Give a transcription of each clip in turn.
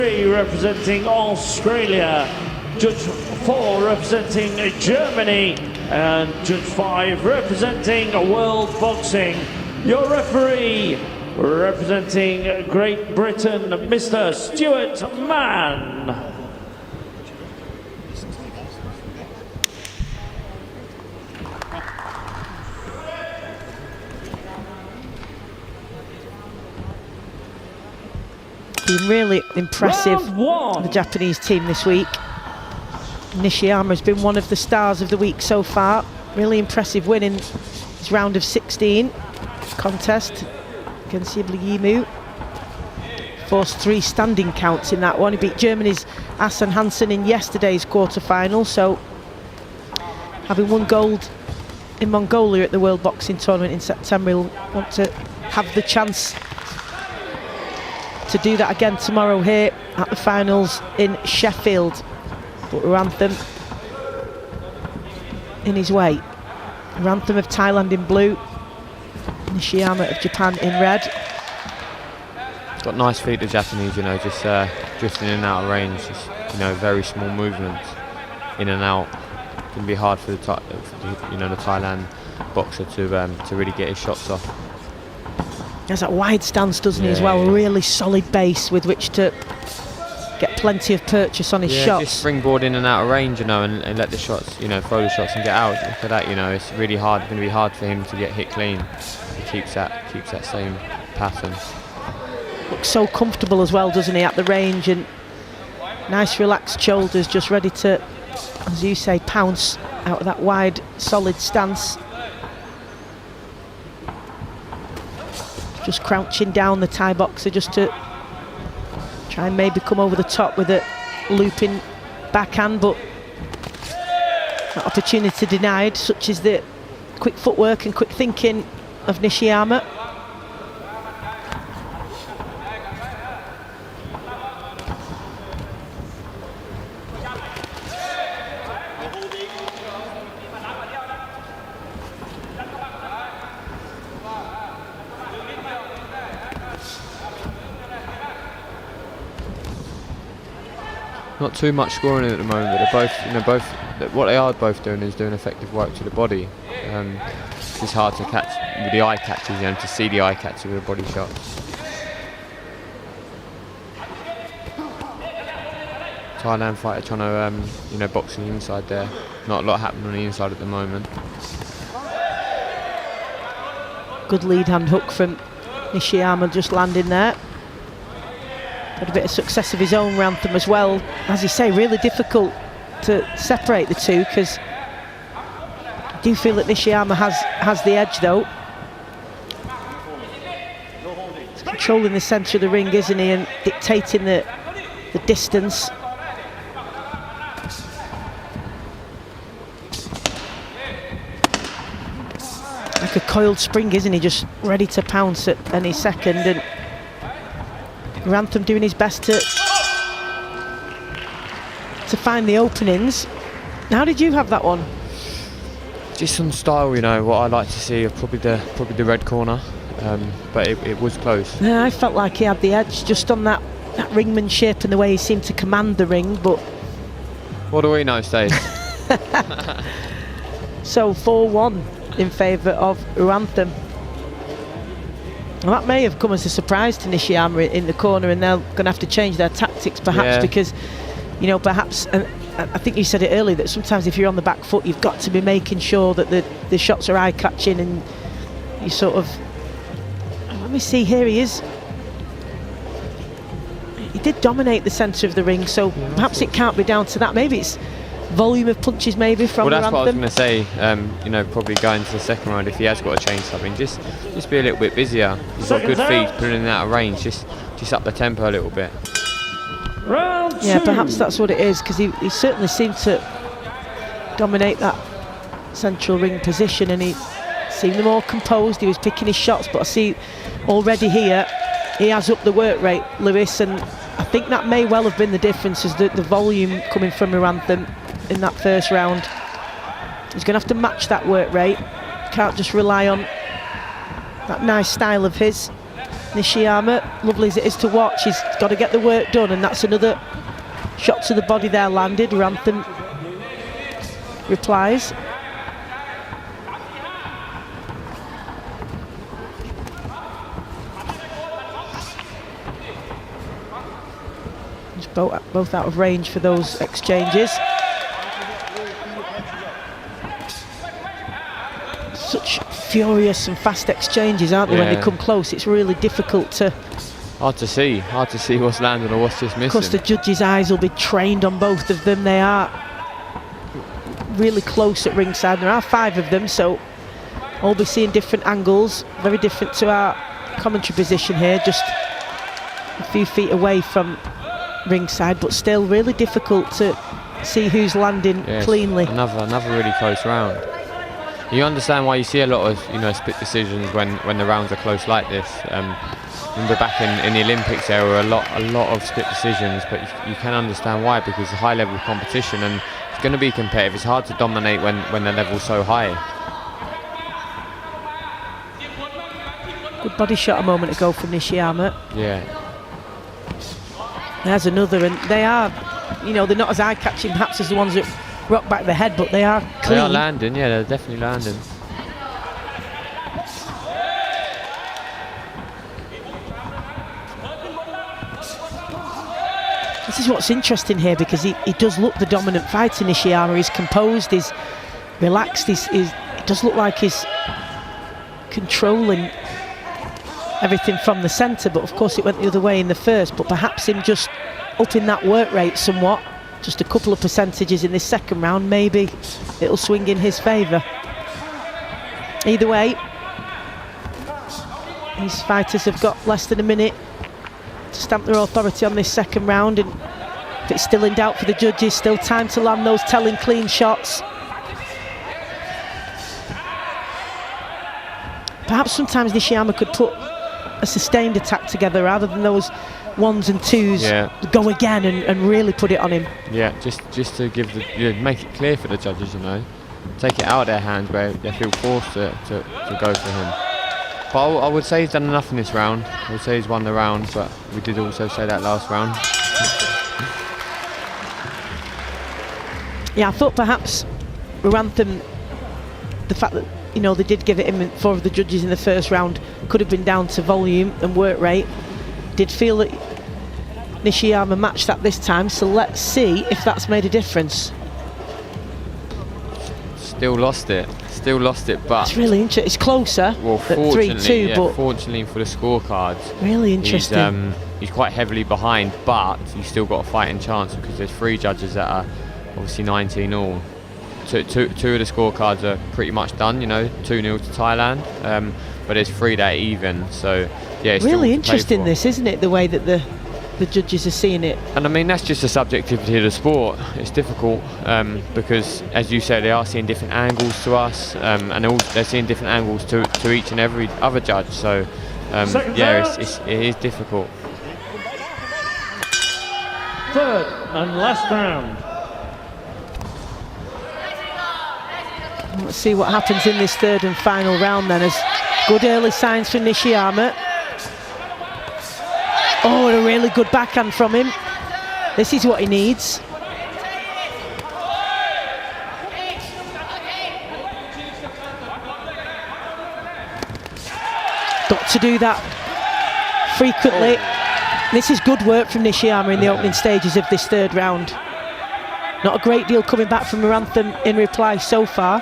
Representing Australia, Judge 4 representing Germany, and Judge 5 representing World Boxing. Your referee representing Great Britain, Mr. Stuart Mann. Been really impressive, the Japanese team this week. Nishiyama has been one of the stars of the week so far. Really impressive win in his round of 16 contest against Yimu. Forced 3 standing counts in that one. He beat Germany's Asan Hansen in yesterday's quarter-final, so having won gold in Mongolia at the World Boxing Tournament in September, he'll want to have the chance to do that again tomorrow here at the finals in Sheffield. But Ruamtham in his way. Ruamtham of Thailand in blue, Nishiyama of Japan in red. Got nice feet, the Japanese, you know, just drifting in and out of range, just, you know, very small movements in and out. It can be hard for the Thailand boxer to really get his shots off. He has that wide stance, doesn't he, as well? A really solid base with which to get plenty of purchase on his shots. Just springboard in and out of range, you know, and let the shots, you know, throw the shots and get out. Look at that, you know, it's really hard, going to be hard for him to get hit clean. He keeps that same pattern. Looks so comfortable as well, doesn't he, at the range, and nice relaxed shoulders, just ready to, as you say, pounce out of that wide, solid stance. Just crouching down, the Thai boxer, just to try and maybe come over the top with a looping backhand, but that opportunity denied. Such is the quick footwork and quick thinking of Nishiyama. Not too much scoring at the moment, but they're both, what they are both doing is doing effective work to the body. It's just hard to catch with the eye catches, you know, to see the eye catches with a body shot. Thailand fighter trying to, box on the inside there. Not a lot happening on the inside at the moment. Good lead hand hook from Nishiyama, just landing there. Had a bit of success of his own, Ruamtham, as well. As you say, really difficult to separate the two, because I do feel that Nishiyama has the edge, though. He's controlling the centre of the ring, isn't he, and dictating the distance. Like a coiled spring, isn't he, just ready to pounce at any second. And Ruamtham doing his best to find the openings. How did you have that one? Just some style, you know, what I like to see, probably the red corner, but it was close. Yeah, I felt like he had the edge just on that ringmanship and the way he seemed to command the ring, but what do we know, Steve? So 4-1 in favour of Ruamtham. Well, that may have come as a surprise to Nishiyama in the corner, and they're going to have to change their tactics perhaps, because, you know, perhaps, I think you said it earlier, that sometimes if you're on the back foot, you've got to be making sure that the shots are eye-catching, and you sort of, let me see, here he is. He did dominate the centre of the ring, so perhaps it can't be down to that. Maybe it's volume of punches, maybe, from Well, that's what I was going to say. Probably going to the second round, if he has got to change something, just be a little bit busier. He's got good feet, putting it out of range, just up the tempo a little bit. Yeah, perhaps that's what it is, because he certainly seemed to dominate that central ring position, and he seemed more composed. He was picking his shots, but I see already here he has upped the work rate, Lewis, and I think that may well have been the difference, is the volume coming from Ruamtham in that first round. He's going to have to match that work rate. Can't just rely on that nice style of his. Nishiyama, lovely as it is to watch, he's got to get the work done, and that's another shot to the body there landed. Ruamtham replies. Just both out of range for those exchanges. Such furious and fast exchanges, aren't they? When they come close, it's really difficult to... Hard to see what's landing or what's just missing. Of course, the judges' eyes will be trained on both of them. They are really close at ringside. There are 5 of them, so all be seeing different angles, very different to our commentary position here, just a few feet away from ringside, but still really difficult to see who's landing cleanly. Another really close round. You understand why you see a lot of split decisions when the rounds are close like this. Remember back in the Olympics there were a lot of split decisions, but you can understand why, because it's a high level of competition and it's going to be competitive. It's hard to dominate when the level's so high. Good body shot a moment ago from Nishiyama. Yeah. There's another, and they are, they're not as eye-catching perhaps as the ones that rock back the head, but they are clean. They are landing, yeah, they're definitely landing. This is what's interesting here, because he does look the dominant fighter, Nishiyama. He's composed, he's relaxed, it does look like he's controlling everything from the centre, but of course it went the other way in the first. But perhaps him just upping that work rate somewhat, just a couple of percentages in this second round, maybe it'll swing in his favour. Either way, these fighters have got less than a minute to stamp their authority on this second round, and if it's still in doubt for the judges, still time to land those telling clean shots. Perhaps sometimes Nishiyama could put a sustained attack together rather than those 1s and 2s, go again and really put it on him. Yeah, just to give make it clear for the judges, take it out of their hands where they feel forced to go for him. But I would say he's done enough in this round. I would say he's won the round, but we did also say that last round. Yeah, I thought perhaps Ruamtham, the fact that they did give it him 4 of the judges in the first round, could have been down to volume and work rate. Did feel that Nishiyama matched that this time, so let's see if that's made a difference. Still lost it, but it's really interesting. It's closer. Well, fortunately, 3-2, but fortunately for the scorecards, really interesting. He's quite heavily behind, but he's still got a fighting chance because there's 3 judges that are obviously 19 all. Two of the scorecards are pretty much done, 2-0 to Thailand, but there's 3 that are even, so yeah, it's really interesting this, isn't it, the way that the judges are seeing it. And I mean, that's just the subjectivity of the sport. It's difficult because, as you said, they are seeing different angles to us, and they're seeing different angles to each and every other judge, so yeah, it is difficult. Third and last round. Let's see what happens in this third and final round then, as good early signs from Nishiyama. Oh, and a really good backhand from him. This is what he needs. Got to do that frequently. This is good work from Nishiyama in the opening stages of this third round. Not a great deal coming back from Ruamtham in reply so far.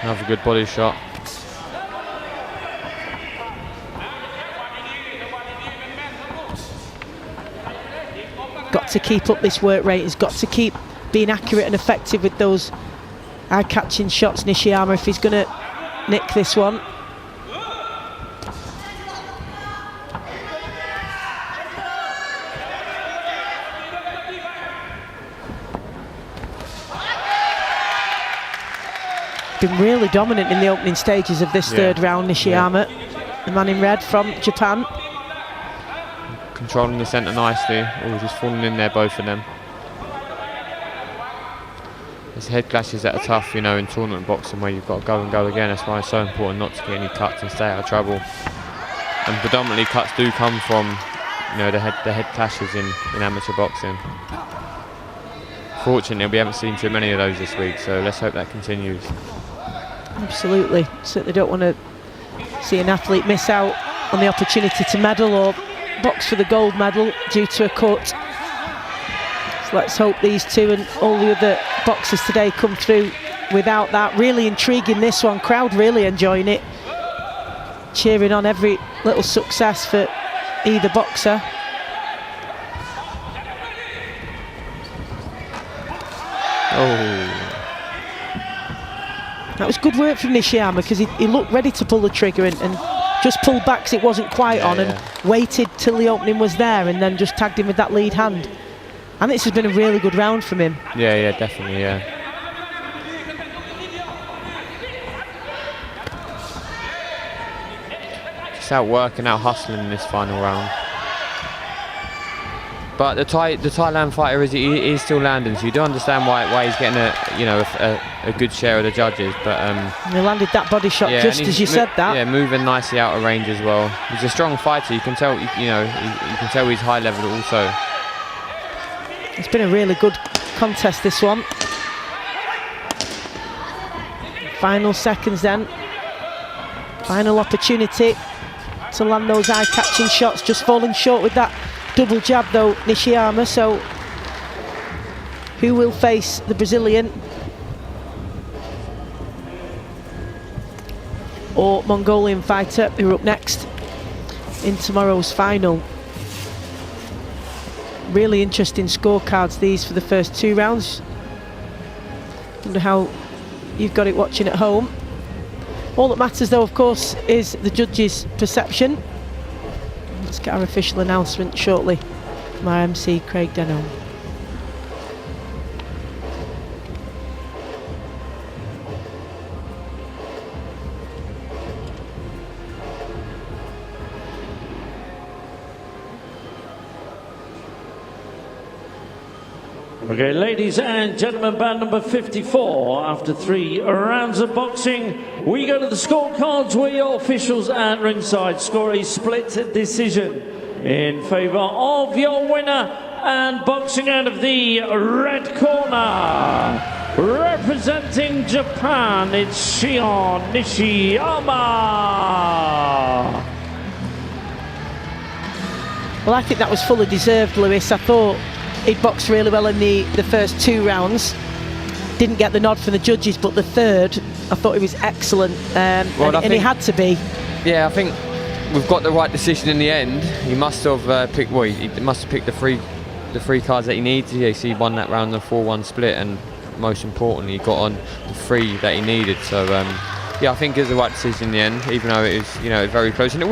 Another good body shot. Got to keep up this work rate. He's got to keep being accurate and effective with those eye-catching shots, Nishiyama, if he's going to nick this one. Been really dominant in the opening stages of this third round, Nishiyama, the man in red from Japan. Controlling the centre nicely, just falling in there, both of them. it's head clashes that are tough, you know, in tournament boxing where you've got to go and go again. That's why it's so important not to get any cuts and stay out of trouble. And predominantly cuts do come from, you know, the head clashes in amateur boxing. Fortunately, we haven't seen too many of those this week, so let's hope that continues. Absolutely. Certainly don't want to see an athlete miss out on the opportunity to medal or box for the gold medal due to a cut. So let's hope these two and all the other boxers today come through without that. Really intriguing, this one. Crowd really enjoying it. Cheering on every little success for either boxer. Oh. That was good work from Nishiyama, because he looked ready to pull the trigger and just pulled back because it wasn't quite on, and waited till the opening was there and then just tagged him with that lead hand. And this has been a really good round from him. Yeah, definitely, yeah. Just out working, out hustling in this final round. But the Thailand fighter is still landing, so you do understand why he's getting a good share of the judges. But he landed that body shot just as you said that. Yeah, moving nicely out of range as well. He's a strong fighter. You can tell, you can tell he's high level also. It's been a really good contest, this one. Final seconds then. Final opportunity to land those eye-catching shots. Just falling short with that double jab though, Nishiyama. So who will face the Brazilian or Mongolian fighter who are up next in tomorrow's final? Really interesting scorecards these for the first two rounds. Wonder how you've got it watching at home. All that matters though, of course, is the judges' perception. Let's get our official announcement shortly from our MC, Craig Denholm. Okay, ladies and gentlemen, bout number 54. After 3 rounds of boxing, we go to the scorecards where your officials at ringside score a split decision in favour of your winner, and boxing out of the red corner, representing Japan, it's Shion Nishiyama. Well, I think that was fully deserved, Lewis. I thought he'd boxed really well in the first 2 rounds. Didn't get the nod from the judges, but the third, I thought he was excellent, and he had to be. Yeah, I think we've got the right decision in the end. He must have picked. Well, he must have picked the three cards that he needed. Yeah, so he won that round, the 4-1 split, and most importantly, he got on the 3 that he needed. So yeah, I think it was the right decision in the end, even though it was very close. And it